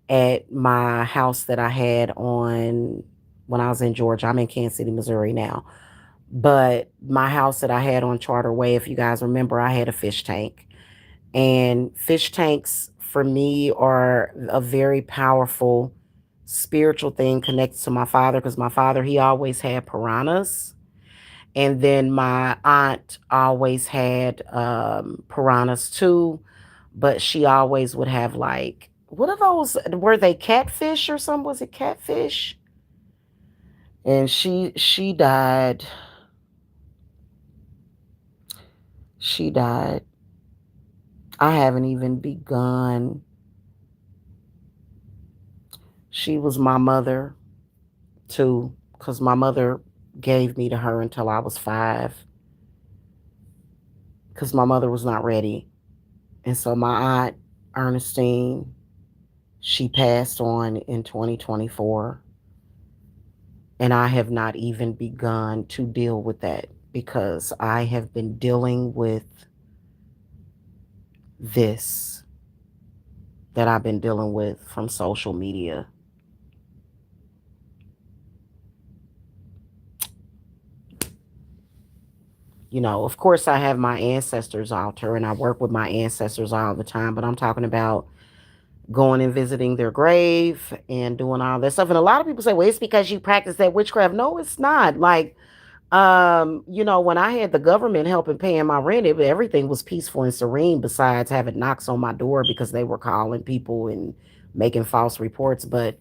at my house that I had on when I was in Georgia. I'm in Kansas City, Missouri now. But my house that I had on Charter Way, if you guys remember, I had a fish tank. And fish tanks for me are a very powerful spiritual thing connected to my father, because my father, he always had piranhas. And then my aunt always had piranhas too, but she always would have like, what are those? Were they catfish or something? Was it catfish? And she died. She died. I haven't even begun. She was my mother too, because my mother gave me to her until I was 5, because my mother was not ready. And so my aunt, Ernestine, she passed on in 2024. And I have not even begun to deal with that because I have been dealing with this that I've been dealing with from social media. Of course, I have my ancestors' altar and I work with my ancestors all the time, but I'm talking about going and visiting their grave and doing all that stuff. And a lot of people say, well, it's because you practice that witchcraft. No, it's not. Like, when I had the government helping paying my rent, everything was peaceful and serene, besides having knocks on my door because they were calling people and making false reports. But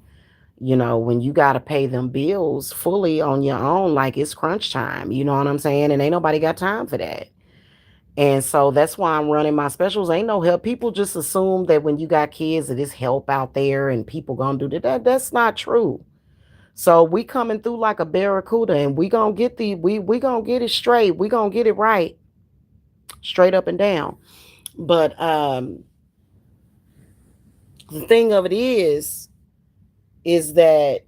When you got to pay them bills fully on your own, like it's crunch time, you know what I'm saying? And ain't nobody got time for that. And so that's why I'm running my specials. Ain't no help. People just assume that when you got kids that it's help out there and people gonna do that. That's not true. So we coming through like a barracuda, and we gonna get it straight. We gonna get it right, straight up and down. But the thing of it is that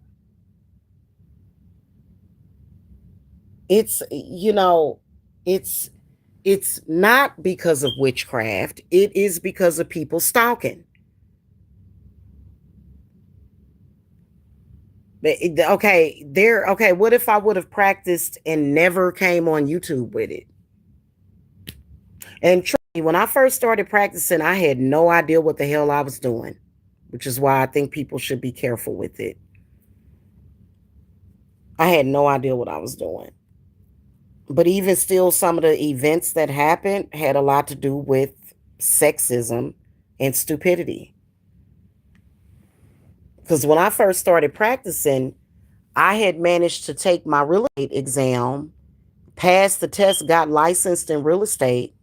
it's it's it's not because of witchcraft. It is because of people stalking. Okay, what if I would have practiced and never came on YouTube with it? And trust me, when I first started practicing, I had no idea what the hell I was doing, which is why I think people should be careful with it. I had no idea what I was doing. But even still, some of the events that happened had a lot to do with sexism and stupidity. Because when I first started practicing, I had managed to take my real estate exam, passed the test, got licensed in real estate,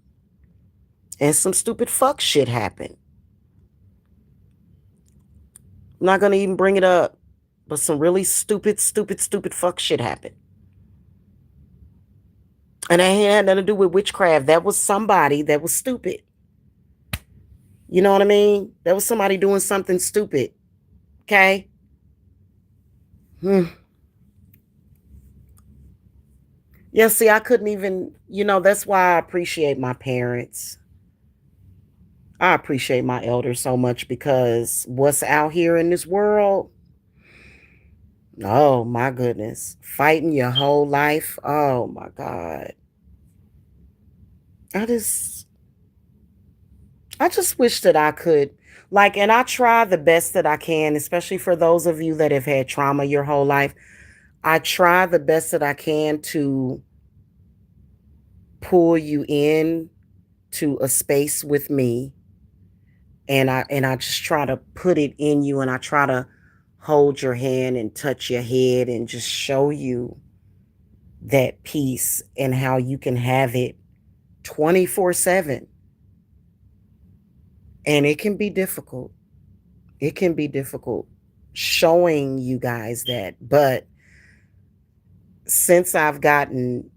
and some stupid fuck shit happened. I'm not going to even bring it up, but some really stupid fuck shit happened. And it had nothing to do with witchcraft. That was somebody that was stupid. You know what I mean? That was somebody doing something stupid. Okay? Hmm. Yeah, see, I couldn't even, that's why I appreciate my parents. I appreciate my elders so much because what's out here in this world, oh my goodness, fighting your whole life. Oh my God. I just I just wish that I could and I try the best that I can, especially for those of you that have had trauma your whole life. I try the best that I can to pull you in to a space with me, and I just try to put it in you, and I try to hold your hand and touch your head and just show you that peace and how you can have it 24/7. And it can be difficult. It can be difficult showing you guys that. But since I've gotten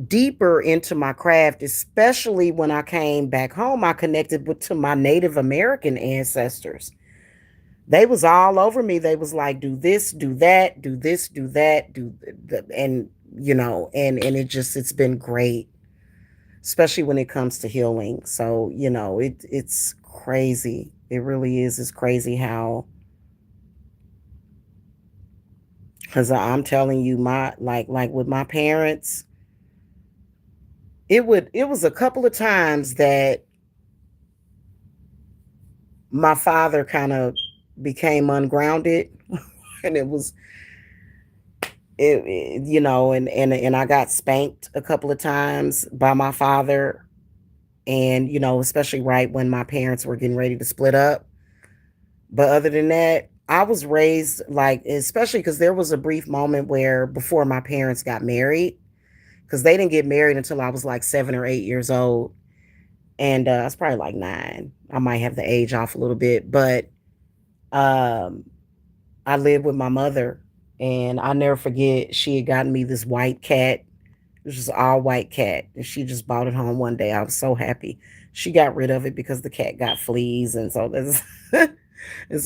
deeper into my craft, especially when I came back home, I connected to my Native American ancestors. They was all over me. They was like, do this, do that, do this, do that, and and it's been great, especially when it comes to healing. So, it's crazy. It really is. It's crazy how, because I'm telling you, my like with my parents, it was a couple of times that my father kind of became ungrounded, and and I got spanked a couple of times by my father, and especially right when my parents were getting ready to split up. But other than that, I was raised especially because there was a brief moment where before my parents got married, because they didn't get married until I was like 7 or 8 years old. And I was probably like 9. I might have the age off a little bit, but um, I lived with my mother, and I never forget, she had gotten me this white cat. It was just all white cat, and she just brought it home one day. I was so happy. She got rid of it because the cat got fleas, and so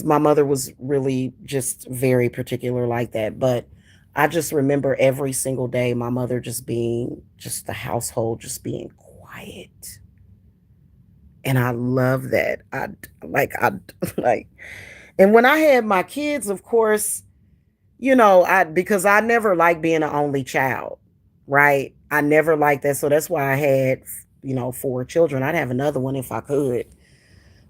my mother was really just very particular like that. But I just remember every single day my mother just the household just being quiet, and I love that. I like, and when I had my kids, of course, I because I never liked being an only child, right? I never liked that. So that's why I had, 4 children. I'd have another one if I could.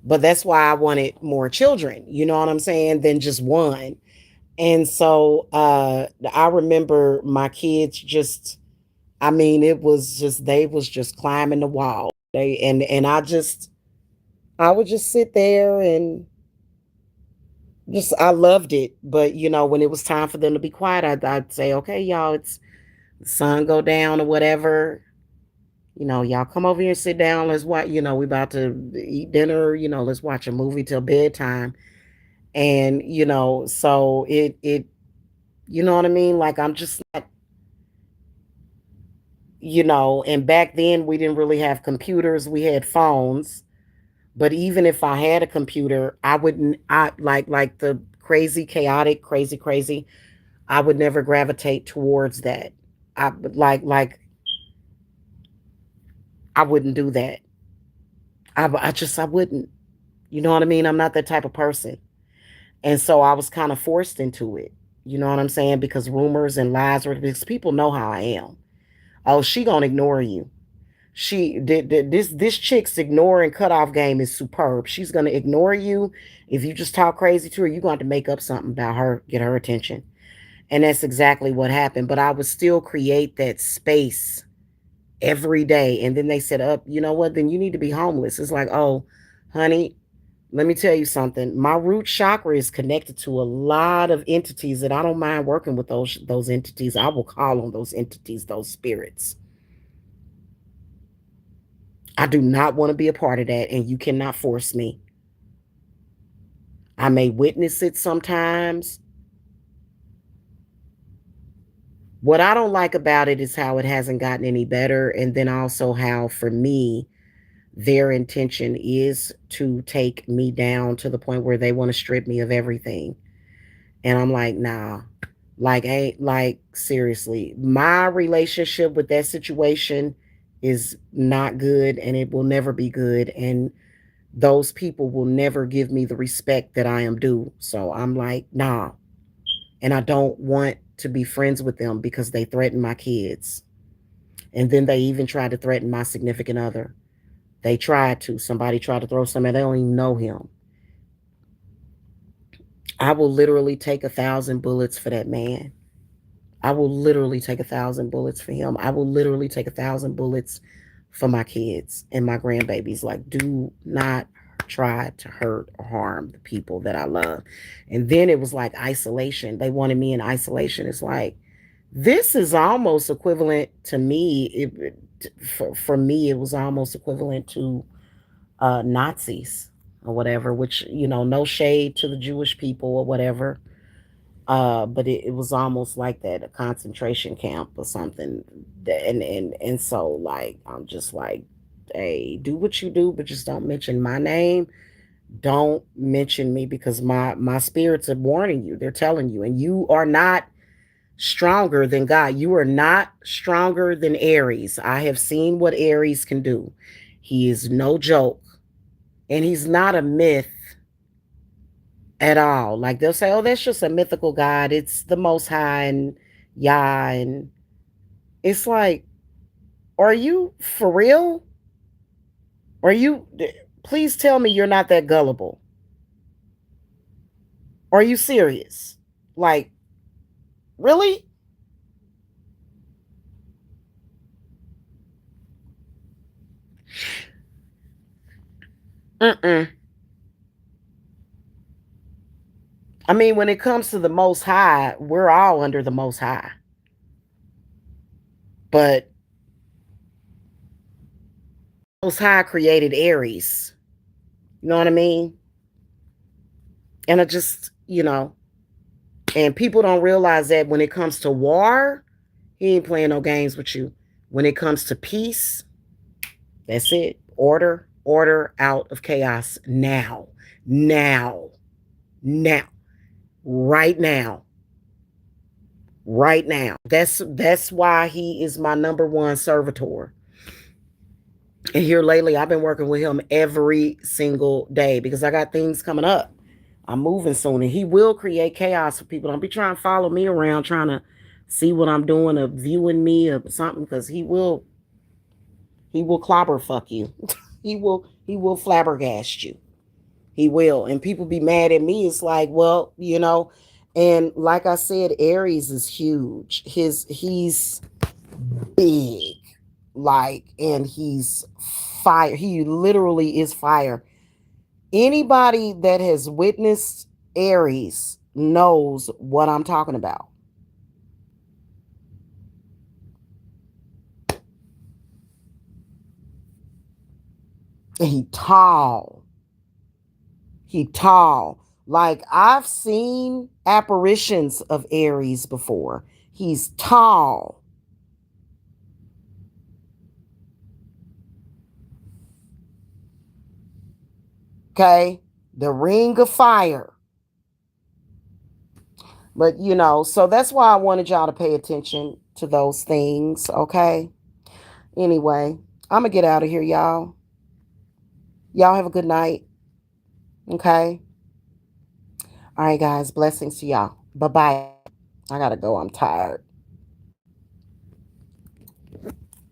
But that's why I wanted more children, you know what I'm saying, than just one. And so I remember my kids just, I mean, it was just, they was just climbing the wall. And I would just sit there, and Just I loved it, but when it was time for them to be quiet, I'd say, okay, y'all, it's the sun go down or whatever. Y'all come over here and sit down. Let's watch. We about to eat dinner. Let's watch a movie till bedtime. And so it. You know what I mean? Like I'm just not. And back then we didn't really have computers. We had phones. But even if I had a computer, I wouldn't. I like the crazy, chaotic, crazy. I would never gravitate towards that. I like I wouldn't do that. I wouldn't. You know what I mean? I'm not that type of person. And so I was kind of forced into it. You know what I'm saying? Because rumors and lies were because people know how I am. Oh, she gonna ignore you. She did this chick's ignore and cutoff game is superb. She's gonna ignore you. If you just talk crazy to her, you're going to make up something about her, get her attention. And that's exactly what happened. But I would still create that space every day. And then they said, up, you know what? Then you need to be homeless. It's like, oh, honey, let me tell you something. My root chakra is connected to a lot of entities that I don't mind working with those entities. I will call on those entities, those spirits. I do not want to be a part of that, and you cannot force me. I may witness it sometimes. What I don't like about it is how it hasn't gotten any better, and then also how, for me, their intention is to take me down to the point where they want to strip me of everything. And I'm like, nah, like, ain't like, seriously, my relationship with that situation is not good and it will never be good. And those people will never give me the respect that I am due. So I'm like, nah. And I don't want to be friends with them because they threaten my kids. And then they even tried to threaten my significant other. They tried to. Somebody tried to throw something. They don't even know him. I will literally take 1,000 bullets for that man. I will literally take 1,000 bullets for him. I will literally take 1,000 bullets for my kids and my grandbabies. Like, do not try to hurt or harm the people that I love. And then it was like isolation. They wanted me in isolation. It's like, this is almost equivalent to me. For me, it was almost equivalent to Nazis or whatever, which, no shade to the Jewish people or whatever. But it was almost like that, a concentration camp or something. And so like I'm just like, hey, do what you do, but just don't mention my name. Don't mention me because my spirits are warning you. They're telling you, and you are not stronger than God. You are not stronger than Aries. I have seen what Aries can do. He is no joke, and he's not a myth at all. Like they'll say, "Oh, that's just a mythical god. It's the Most High and Yah," and it's like, are you for real? Are you? Please tell me you're not that gullible. Are you serious? Like, really? Mm-mm. I mean, when it comes to the Most High, we're all under the Most High, but Most High created Aries. You know what I mean? And I just, and people don't realize that when it comes to war, he ain't playing no games with you. When it comes to peace, that's it. Order out of chaos now. Now. Now. Right now. Right now. That's why he is my number one servitor. And here lately, I've been working with him every single day because I got things coming up. I'm moving soon, and he will create chaos for people. Don't be trying to follow me around, trying to see what I'm doing, or viewing me, or something, because he will clobber fuck you. He will flabbergast you. He will, and people be mad at me. It's like, well, and like I said, Aries is huge. He's big, like, and he's fire. He literally is fire. Anybody that has witnessed Aries knows what I'm talking about. He tall. He tall. Like I've seen apparitions of Aries before. He's tall. Okay? The ring of fire. But so that's why I wanted y'all to pay attention to those things, okay? Anyway, I'm gonna get out of here, y'all. Y'all have a good night, okay? All right, guys, blessings to y'all. Bye bye. I gotta go. I'm tired.